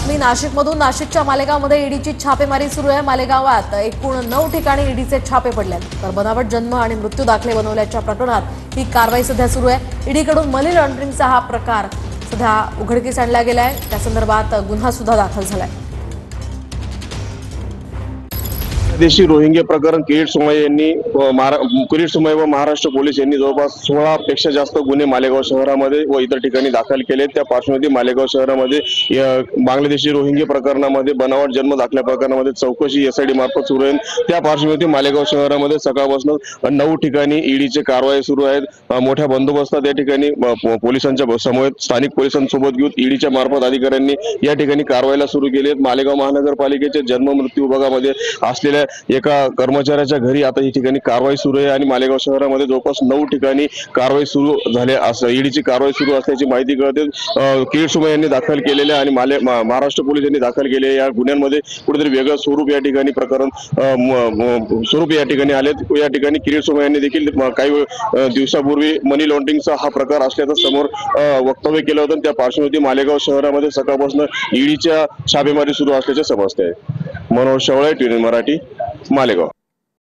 बातमी नाशिकमधून। नाशिकच्या मालेगावमध्ये ईडीची छापेमारी सुरू आहे। मालेगावात एकूण 9 ठिकाणी ईडीचे छापे पडले आहेत। तर बनावट जन्म आणि मृत्यू दाखले बनवल्याच्या प्रकरणात ही कारवाई सध्या सुरू आहे। ईडीकडून मनी लॉन्ड्रिंगचा हा प्रकार सध्या उघडकीस आणला गेलाय। त्या संदर्भात गुन्हा सुद्धा दाखल झालाय। देशी रोहिंग्या प्रकरण किरीट सोमय्या यांनी किरीट सोमय्या व महाराष्ट्र पोलीस यांनी जवळपास 16 पेक्षा जास्त गुन्हे मालेगाव शहरामध्ये व इतर ठिकाणी दाखल केले। त्या पार्श्वभूमीवर मालेगाव शहरामध्ये बांगलादेशी रोहिंग्या प्रकरणामध्ये बनावट जन्म दाखल्या प्रकरणामध्ये चौकशी एसआयडी मार्फत सुरू आहे। त्या पार्श्वभूमीवर मालेगाव शहरामध्ये सकाळपासून 9 ठिकाणी ईडीचे कारवाई सुरू आहेत। मोठ्या बंदोबस्तात या ठिकाणी पोलिसांच्या समवेत स्थानिक पोलिसांसोबत घेऊन ईडीच्या मार्फत अधिकाऱ्यांनी या ठिकाणी कारवाईला सुरू केली आहे। मालेगाव महानगरपालिकेचे जन्म मृत्यू विभागामध्ये असलेल्या एका कर्मचाऱ्याच्या घरी आता या ठिकाणी कारवाई सुरू आहे आणि मालेगाव शहरामध्ये जवळपास 9 ठिकाणी कारवाई सुरू झाली असं ईडीची कारवाई सुरू असल्याची माहिती कळते। किरीट सोमय्या यांनी दाखल केलेल्या आणि महाराष्ट्र पोलीस यांनी दाखल केलेल्या या गुन्ह्यांमध्ये कुठेतरी वेगळं स्वरूप या ठिकाणी प्रकरण स्वरूप या ठिकाणी आले। या ठिकाणी किरीट सोमय्या यांनी देखील काही दिवसापूर्वी मनी लॉन्ड्रिंगचा हा प्रकार असल्याचं समोर वक्तव्य केलं होतं। त्या पार्श्वभूमीवर मालेगाव शहरामध्ये सकाळपासून ईडीच्या छापेमारी सुरू असल्याचे समजते आहे। मनोज शेवळे, टीव्ही मराठी, मालेगाव।